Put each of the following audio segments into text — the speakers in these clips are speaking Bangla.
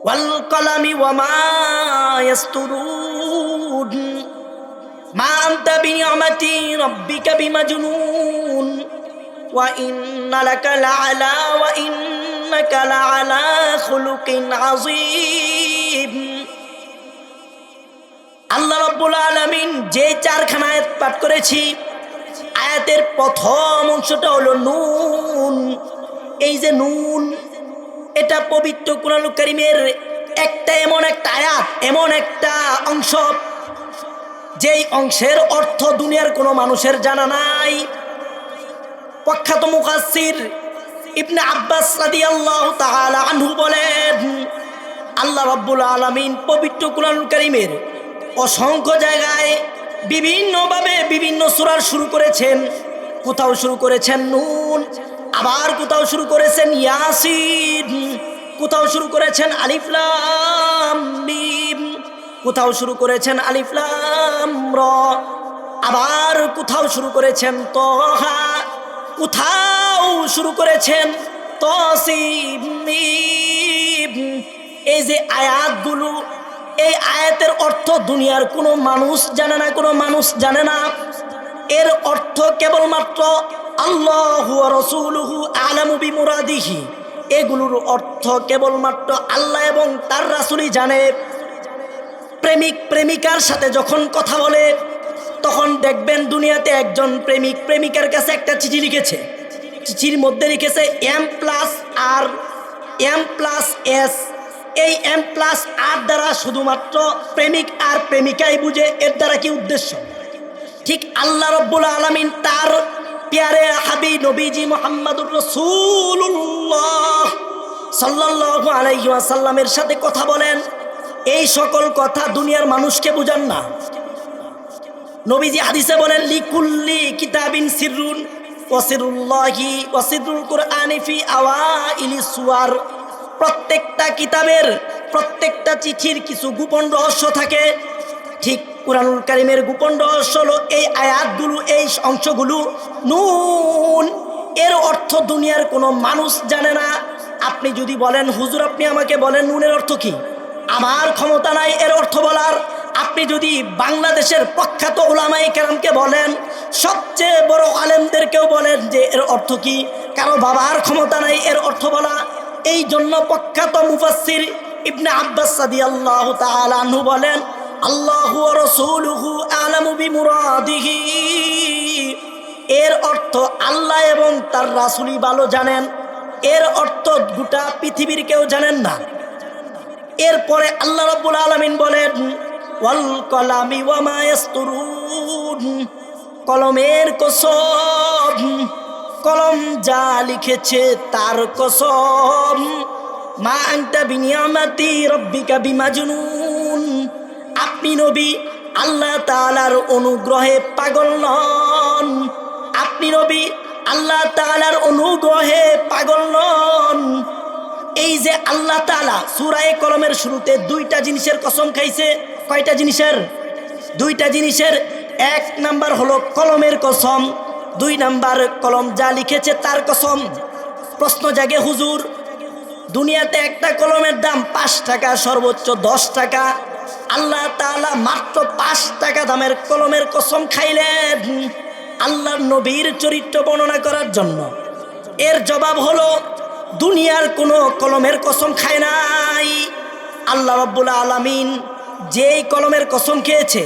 ওয়াল কলামি ওয়া মা ইয়াসতুরুন মা আনতা বিনিআমাতি রাব্বিকা বিমাজনুন ওয়া ইন্না লাকা লাআলা খুলুকিন আযীম। আল্লাহ রাব্বুল আলামিন যে চারখানা আয়াত পাঠ করেছি, আয়াতের প্রথম অংশটা হলো নুন। এই যে নুন, এটা পবিত্র কুরআনুল কারীমের এমন একটা আয়াত, এমন একটা অংশ, যেই অংশের অর্থ দুনিয়ার কোনো মানুষের জানা নাই। প্রখ্যাত মুফাসসির ইবনে আব্বাস রাদিয়াল্লাহু তাআলা আনহু বলেন, আল্লাহ রাব্বুল আলামিন পবিত্র কুরআনুল কারীমের অসংখ্য জায়গায় বিভিন্নভাবে বিভিন্ন সূরা শুরু করেছেন। কোথাও শুরু করেছেন নুন, আবার কোথাও শুরু করেছেন ইয়াসিন, কোথাও শুরু করেছেন আলিফ লাম মিম, কোথাও শুরু করেছেন আলিফ লাম র, আবার কোথাও শুরু করেছেন তহা, কোথাও শুরু করেছেন তসিম মিম। এই যে আয়াতগুলো, এই আয়াতের অর্থ দুনিয়ার কোনো মানুষ জানে না, কোনো মানুষ জানে না। এর অর্থ কেবলমাত্র আল্লাহু ওয়া রাসূলুহু আ'লামু বিমুরাদিহি। এগুলোর অর্থ কেবলমাত্র আল্লাহ এবং তার রাসূলই জানে। প্রেমিক প্রেমিকার সাথে যখন কথা বলে, তখন দেখবেন দুনিয়াতে একজন প্রেমিক প্রেমিকার কাছে একটা চিঠি লিখেছে। চিঠির মধ্যে লিখেছে M+R M+S। এই M+R দ্বারা শুধুমাত্র প্রেমিক আর প্রেমিকাই বুঝে এর দ্বারা কি উদ্দেশ্য। ঠিক আল্লাহ রাব্বুল আলামিন তার প্যারে হাবিব নবীজি মুহাম্মদুর রাসূলুল্লাহ সাল্লাল্লাহু আলাইহি ওয়াসাল্লামের সাথে কথা বলেন, এই সকল কথা দুনিয়ার মানুষকে বুঝান না। নবীজি হাদিসে বলেন, লিকুল্লি কিতাবিন সিররুন ওয়া সিররুল্লাহি ওয়া সিররুল কুরআনি ফি আওয়াইলিস সুওয়ার। প্রত্যেকটা কিতাবের, প্রত্যেকটা চিঠির কিছু গোপন রহস্য থাকে। ঠিক কুরআনুল কারীমের গোপন রহস্য হলো এই আয়াতগুলো, এই অংশগুলো। নুন এর অর্থ দুনিয়ার কোনো মানুষ জানে না। আপনি যদি বলেন, হুজুর আপনি আমাকে বলেন নুনের অর্থ কি, আমার ক্ষমতা নাই এর অর্থ বলার। আপনি যদি বাংলাদেশের প্রখ্যাত উলামায়ে কেরামকে বলেন, সবচেয়ে বড় আলেমদেরকেও বলেন যে এর অর্থ কি, কারো বাবার ক্ষমতা নাই এর অর্থ বলা। এই জন্য প্রখ্যাত মুফাসসির ইবনে আব্বাস রাদিয়াল্লাহু তাআলা আনহু বলেন, আল্লাহু ওয়া রাসূলুহু আ'লামু বিমুরাদিহি। এর অর্থ আল্লাহ এবং তার রাসূলই ভালো জানেন। এর অর্থ গোটা পৃথিবীর কেউ জানেন না। এরপরে আল্লাহ রাব্বুল আলামিন বলেন, ওয়াল কলামি ওয়া মা ইয়াসতুরুন। কলমের কসম, কলম যা লিখেছে তার কসম। মা আনতা বিনিআমাতি রাব্বিকা বিমাজনুন। আপনি নবী আল্লাহ তাআলার অনুগ্রহে পাগল নন। আপনি নবী আল্লাহ তাআলার অনুগ্রহে পাগল নন। এই যে আল্লাহ তাআলা সূরা কলমের শুরুতে দুইটা জিনিসের কসম খাইছে। কয়টা জিনিসের? দুইটা জিনিসের। এক নাম্বার হলো কলমের কসম, দুই নাম্বার কলম যা লিখেছে তার কসম। প্রশ্ন জাগে, হুজুর দুনিয়াতে একটা কলমের দাম 5 টাকা, সর্বোচ্চ 10 টাকা। আল্লাহ তাআলা মাত্র 5 টাকা দামের কলমের কসম খাইলেন আল্লাহর নবীর চরিত্র বর্ণনা করার জন্য। এর জবাব হলো, দুনিয়ার কোনো কলমের কসম খায় নাই। আল্লাহ রাব্বুল আলামিন যেই কলমের কসম খেয়েছে,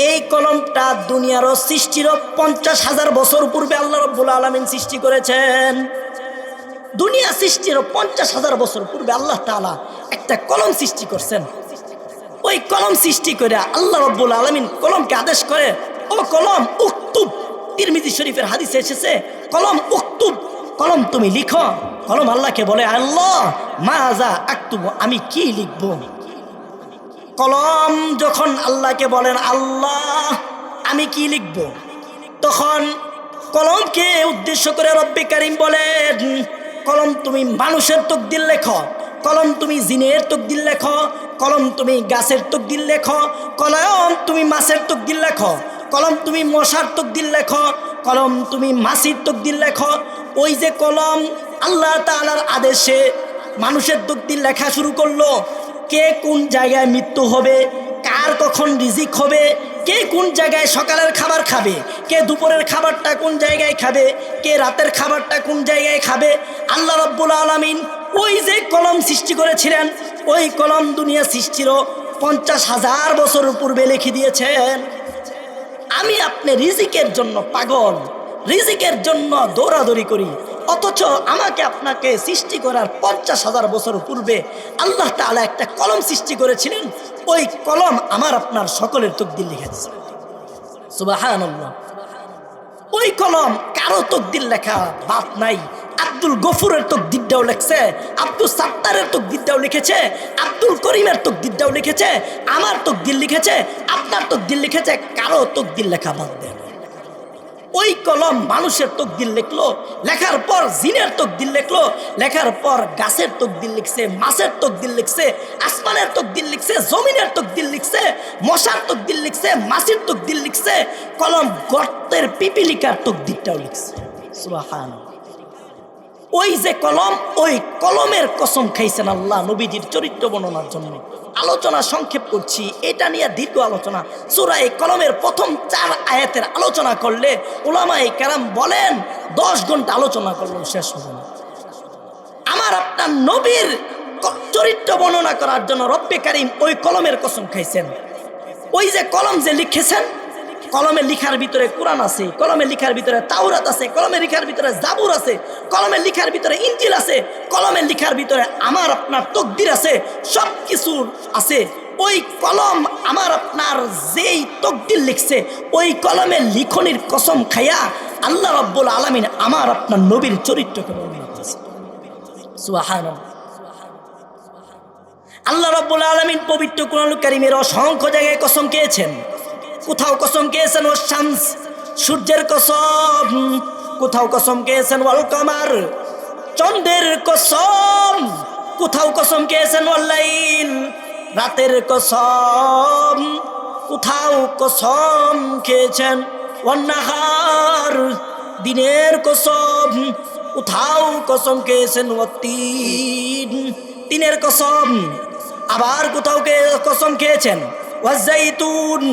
এই কলমটা দুনিয়ারও সৃষ্টিরও 50,000 বছর পূর্বে আল্লাহ রাব্বুল আলামিন সৃষ্টি করেছেন। দুনিয়া সৃষ্টিরও 50,000 বছর পূর্বে আল্লাহ তাআলা একটা কলম সৃষ্টি করছেন। ওই কলম সৃষ্টি করে আল্লাহ রাব্বুল আলামিন কলমকে আদেশ করে, ও কলম উক্তুব। তিরমিজি শরীফের হাদিসে এসেছে, কলম উক্তুব, কলম তুমি লিখো। কলম আল্লাহকে বলে, আল্লাহ মাযা আকতুবু, আমি কি লিখব। কলম যখন আল্লাহকে বলেন, আল্লাহ আমি কি লিখব, তখন কলমকে উদ্দেশ্য করে রব্বে কারীম বলেন, কলম তুমি মানুষের তকদির লেখো, কলম তুমি জিনের তকদির লেখো, কলম তুমি গাছের তকদির লেখো, কলম তুমি মাছের তকদির লেখো, কলম তুমি মশার তকদির লেখো, কলম তুমি মাছির তকদির লেখো। ওই যে কলম আল্লাহ তাআলার আদেশে মানুষের তকদির লেখা শুরু করলো, কে কোন জায়গায় মৃত্যু হবে, কার কখন রিজিক হবে, কে কোন জায়গায় সকালের খাবার খাবে, কে দুপুরের খাবারটা কোন জায়গায় খাবে, কে রাতের খাবারটা কোন জায়গায় খাবে। আল্লাহ রাব্বুল আলামিন ওই যে কলম সৃষ্টি করেছিলেন, ওই কলম দুনিয়া সৃষ্টিরও 50,000 বছর পূর্বে লিখে দিয়েছেন। আমি আপনি রিজিকের জন্য পাগল, রিজিকের জন্য দৌড়াদৌড়ি করি, অথচ আমাকে আপনাকে সৃষ্টি করার 50,000 বছর পূর্বে আল্লাহ তাআলা একটা কলম সৃষ্টি করেছিলেন। ওই কলম আমার আপনার সকলের তকদির লিখেছে। সুবহানাল্লাহ। ওই কলম কারো তকদির লেখা বাদ নাই। আব্দুল গফুরের তকদিরটাও লিখছে, আব্দুল সাত্তারের তকদিরটাও লিখেছে, আব্দুল করিমের তকদিরটাও লিখেছে, আমার তকদির লিখেছে, আপনার তকদির লিখেছে, কারো তকদির লেখা বাদ দেয় না। ওই কলম মানুষের তকদির লিখলো, লেখার পর জিনের তকদির লিখলো, লেখার পর গাছের তকদির লিখছে, মাছের তকদির লিখছে, আসমানের তকদির লিখছে, জমিনের তকদির লিখছে, মশার তকদির লিখছে, মাছির তকদির লিখছে, কলম গর্তের পিপিলিকার তকদিরটাও লিখছে। সুবহানাল্লাহ। ওই যে কলম, ওই কলমের কসম খাইছেন আল্লাহ নবীজির চরিত্র বর্ণনার জন্য। আলোচনা সংক্ষেপ করছি, এটা নিয়ে দীর্ঘ আলোচনা। সূরা কলমের প্রথম 4 আয়াতের আলোচনা করলে উলামায়ে কেরাম বলেন 10 ঘন্টা আলোচনা করলেও শেষ হবে না। আমার আপনার নবীর চরিত্র বর্ণনা করার জন্য রব্বে কারীম ওই কলমের কসম খাইছেন। ওই যে কলম যে লিখেছেন, কলমে লিখার ভিতরে কোরআন আছে, কলমে লিখার ভিতরে তাওরাত আছে, কলমে লিখার ভিতরে জাবুর আছে, কলমে লিখার ভিতরে ইনজিল আছে, কলমে লিখার ভিতরে আমার আপনার তাকদীর আছে, সব কিছু আছে। ওই কলম আমার আপনার যেই তাকদীর লিখছে, ওই কলমের লিখনির কসম খাইয়া আল্লাহ রাব্বুল আলামিন আমার আপনার নবীর চরিত্রকে বর্ণনা করেছেন। সুবহানাল্লাহ। আল্লাহ রাব্বুল আলামিন পবিত্র কোরআনুল কারীমের অসংখ্য জায়গায় কসম খেয়েছেন। কোথাও কসম খেয়েছেন ওয়াস শামস, সূর্যের কসম, কোথাও কসম খেয়েছেন ওয়াল কামার, চন্দ্রের কসম, কোথাও কসম খেয়েছেন ওয়াল লাইল, রাতের কসম, কোথাও কসম খেয়েছেন ওয়ান নাহার, দিনের কসম, কোথাও কসম খেয়েছেন ওয়াত্তিন, তিনের কসম, আবার কোথাও কসম খেয়েছেন ওয়াজ জাইতুন,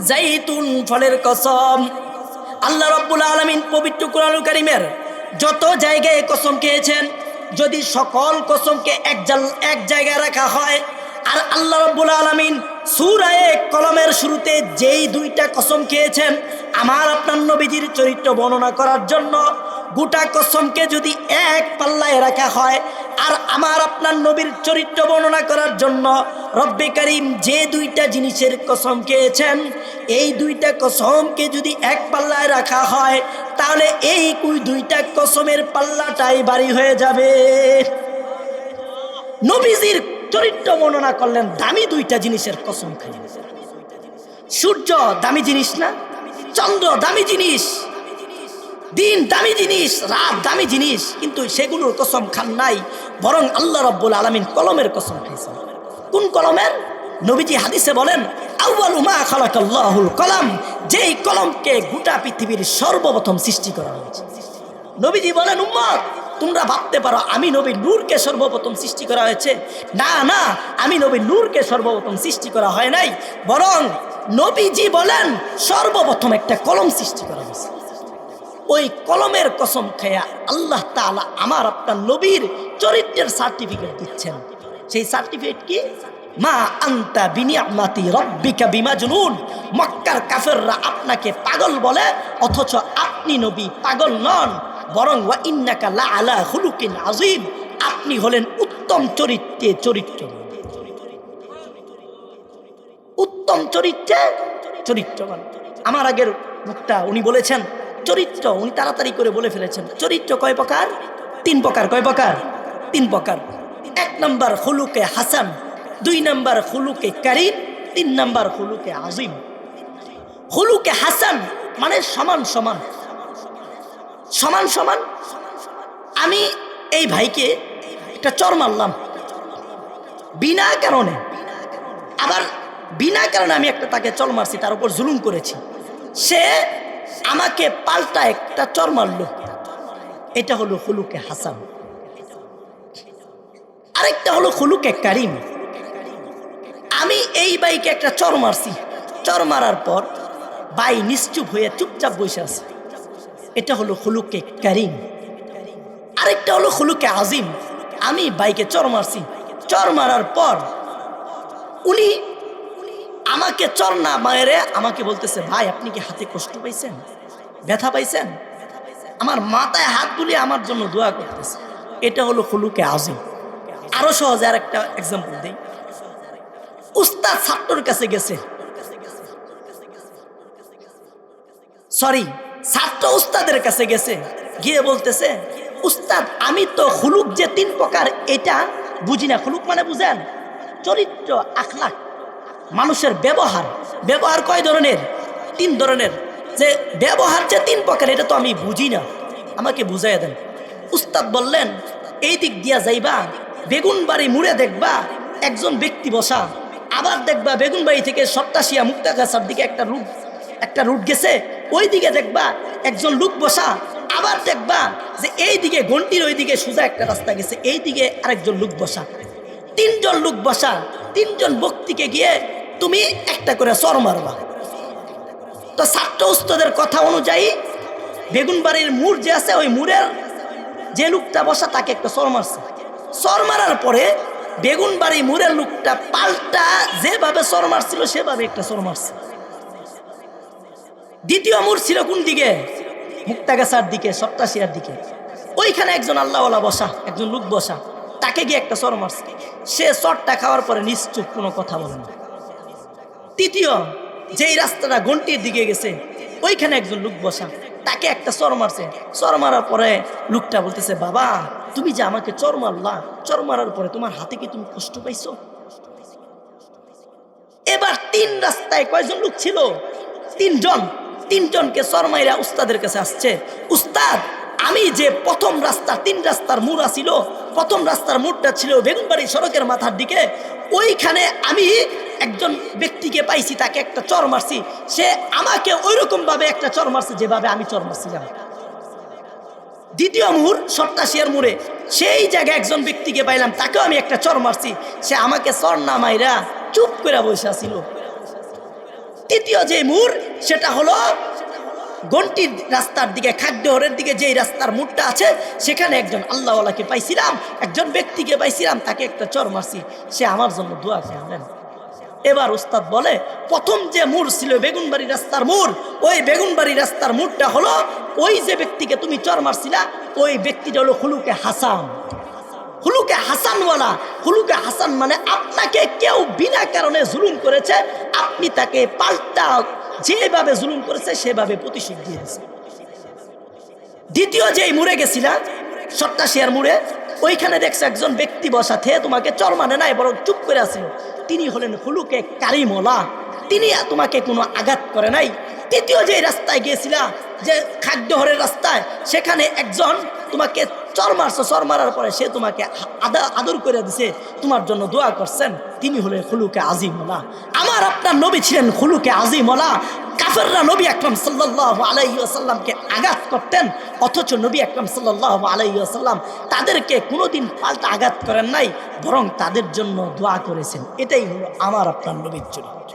জাইতুন ফলের কসম। আল্লাহ রাব্বুল আলামিন পবিত্র কোরআনুল কারীমের যত জায়গায় কসম খেয়েছেন, যদি সকল কসমকে এক জায়গায় রাখা হয়, আর আল্লাহ রাব্বুল আলামিন সূরা কলমের শুরুতে যেই 2টা কসম খেয়েছেন আমার আপনার নবীজির চরিত্র বর্ণনা করার জন্য, গোটা কসমকে যদি এক পাল্লায় রাখা হয়, আর আমার আপনার নবীর চরিত্র বর্ণনা করার জন্য রব্বে কারীম যে 2টা জিনিসের কসম খেয়েছেন, এই 2টা কসমকে যদি এক পাল্লায় রাখা হয়, তাহলে এই 2টা কসমের পাল্লাটাই ভারী হয়ে যাবে। নবীজির চরিত্র বর্ণনা করলেন দামি 2টা জিনিসের কসম খাইলেন। সূর্য দামি জিনিস না? চন্দ্র দামি জিনিস, দিন দামি জিনিস, রাত দামি জিনিস, কিন্তু সেগুলোর কসম খান নাই, বরং আল্লাহ রাব্বুল আলামিন কলমের কসম খাইছেন। কোন কলমের? নবীজি হাদিসে বলেন আউয়ালু মা খালাকাল্লাহুল কলম, যেই কলমকে গোটা পৃথিবীর সর্বপ্রথম সৃষ্টি করা হয়েছে। নবীজি বলেন উম্মত তোমরা ভাবতে পারো আমি নবী নূরকে সর্বপ্রথম সৃষ্টি করা হয়েছে, না না, আমি নবী নূরকে সর্বপ্রথম সৃষ্টি করা হয় নাই, বরং নবীজি বলেন সর্বপ্রথম একটা কলম সৃষ্টি করা হয়েছে। ওই কলমের কসম খায়া আল্লাহ তাআলা আমার আপনার নবীর চরিত্রের সার্টিফিকেট দিচ্ছেন। সেই সার্টিফিকেট কি? মা আনতা বিনিআমাতি রাব্বিকা বিমাজনুন। মক্কার কাফেররা আপনাকে পাগল বলে, অথচ আপনি নবী পাগল নন, বরং ওয়া ইন্নাকা লা আলা খুলুকিন আযীম, আপনি হলেন উত্তম চরিত্রে চরিত্রবান, উত্তম চরিত্রে চরিত্রবান। আমার আগের বক্তা উনি বলেছেন চরিত্র, উনি তাড়াতাড়ি করে বলে ফেলেছেন চরিত্র কয় প্রকার? 3 প্রকার। কয় প্রকার? 3 প্রকার। 1 নম্বর খুলুকে হাসান, 2 নম্বর খুলুকে কারীম, 3 নম্বর খুলুকে আযীম। খুলুকে হাসান মানে সমান সমান, সমান সমান। আমি এই ভাইকে একটা চর মারলাম বিনা কারণে, আবার বিনা কারণে আমি একটা তাকে চর মারছি, তার উপর জুলুম করেছি, সে আমাকে পাল্টা একটা চর মারলো, এটা হলো খুলুকে হাসান। আরেকটা হলো খুলুকে কারীম। আমি এই বাইকে একটা চর মারছি, চর মারার পর বাই নিশ্চুপ হয়ে চুপচাপ বসে আছে। এটা হলো খুলুকে কারিম। আরেকটা হলো খুলুকে আজিম। আমি বাইকে চর মারছি, চর মারার পর উনি আমাকে চর না মারে আমাকে বলতেছে, ভাই আপনি কি হাতে কষ্ট পাইছেন, ব্যথা পাইছেন? আমার মাথায় হাত তুলে আমার জন্য দোয়া করতেছে। এটা হলো খুলুকে আজিম। আরো সহজে আর একটা এক্সাম্পল দিই। উস্তাদ ছাত্রর কাছে গেছে, সরি ছাত্র উস্তাদের কাছে গেছে, গিয়ে বলতেছে, উস্তাদ আমি তো খুলুক যে 3 প্রকার এটা বুঝি না। খুলুক মানে বুঝেন? চরিত্র, আখলাক, মানুষের ব্যবহার। ব্যবহার কয় ধরনের? 3 ধরনের। যে ব্যবহার যে 3 প্রকার এটা তো আমি বুঝি না, আমাকে বুঝাই দেন। উস্তাদ বললেন, এই দিক দিয়া যাইবা, বেগুন বাড়ি মুড়ে দেখবা একজন ব্যক্তি বসা, আবার দেখবা বেগুন বাড়ি থেকে সপ্তাশিয়া মুক্তাগাছার দিকে একটা রুট গেছে, ওই দিকে দেখবা একজন লোক বসা, আবার দেখবা যে এই দিকে ঘন্টির ওই দিকে সোজা একটা রাস্তা গেছে, এই দিকে আরেকজন লোক বসা। 3 জন লোক বসা, 3 জন ব্যক্তিকে গিয়ে তুমি একটা করে চর মারবা। তো ছাত্র উস্তাদের কথা অনুযায়ী বেগুন বাড়ির মুড় যে আছে, ওই মুড়ের যে লোকটা বসা তাকে একটা চর মারছে। চর মারার পরে বেগুন বাড়ি মুড়ের লোকটা পাল্টা যেভাবে চর মারছিল সেভাবে একটা চর মারছে। দ্বিতীয় মুড় ছিল কোন দিকে? মুক্তাগাছার দিকে, সপ্তাশিয়ার দিকে। ওইখানে একজন আল্লাহওয়ালা বসা, একজন লোক বসা, তাকে গিয়ে একটা চর মারছে। সে চরটা খাওয়ার পরে নিশ্চুপ, কোনো কথা বলে না। তৃতীয় যেই রাস্তাটা ঘন্টির দিকে গেছে, ওইখানে একজন লোক বসা, তাকে একটা চর মারছে। চর মারার পরে লোকটা বলতেছে, বাবা তুমি যে আমাকে চর মারলা, চর মারার পরে তোমার হাতে কি তুমি কষ্ট পাইছো? এবার 3 রাস্তায় কয়জন লোক ছিল? 3 জন। 3 জনকে চর মাইরা উস্তাদের কাছে আসছে, উস্তাদ আমি যে প্রথম রাস্তা, 3 রাস্তার মোড় ছিল, প্রথম রাস্তার মোড়টা ছিল বেগুনবাড়ি সড়কের মাথার দিকে, ওইখানে আমি একজন ব্যক্তিকে পাইছি, তাকে একটা চর মারছি, সে আমাকে ওইরকম ভাবে একটা চর মারছে যেভাবে আমি চর মারছিলাম। দ্বিতীয় মোড় সপ্তাশিয়ার মোড়ে, সেই জায়গায় একজন ব্যক্তিকে পাইলাম, তাকেও আমি একটা চর মারছি, সে আমাকে চর না মাইরা চুপ করে বসে আছিল। তৃতীয় যে মোড় সেটা হলো ঘন্টির রাস্তার দিকে, খাদ্যহরের দিকে যেই রাস্তার মোড়টা আছে, সেখানে একজন আল্লাহওয়ালাকে পাইছিলাম, একজন ব্যক্তিকে পাইছিলাম, তাকে একটা চর মারছি, সে আমার জন্য দোয়া করলেন। এবার উস্তাদ বলে, প্রথম যে মোড় ছিল বেগুনবাড়ি রাস্তার মোড়, ওই বেগুনবাড়ি রাস্তার মোড়টা হলো ওই যে ব্যক্তিকে তুমি চর মারছিলা, ওই ব্যক্তিটা হলো খুলুকে হাসান। খুলুকে হাসানওয়ালা। খুলুকে হাসান মানে আপনাকে কেউ বিনা কারণে জুলুম করেছে, আপনি তাকে পাল্টা যেভাবে জুলুম করেছে সেভাবে প্রতিশোধ দিয়েছে। দ্বিতীয় যেই মুড়ে গেছিলা, সপ্তাশিয়ার মুড়ে, ওইখানে দেখছে একজন ব্যক্তি বসা, থে তোমাকে চর মানে নাই, বরং চুপ করে আসিল। তিনি হলেন খুলুকে কারিমওয়ালা, তিনি তোমাকে কোনো আঘাত করে নাই। তৃতীয় যে রাস্তায় গিয়েছিলা, যে খাদ্যহরের রাস্তায়, সেখানে একজন তোমাকে চর মারছো, চর মারার পরে সে তোমাকে আদর করে দিছে, তোমার জন্য দোয়া করছেন, তিনি হলেন খুলুকে আজিমওয়ালা। আমার আপনার নবী ছিলেন খুলুকে আজিমওয়ালা। কাফেররা নবী আকরাম সাল্লাল্লাহু আলাইহি ওয়াসাল্লামকে আঘাত করতেন, অথচ নবী আকরাম সাল্লাল্লাহু আলাইহি ওয়াসাল্লাম তাদেরকে কোনোদিন পাল্টা আঘাত করেন নাই, বরং তাদের জন্য দোয়া করেছেন। এটাই হলো আমার আপনার নবীর চরিত্র।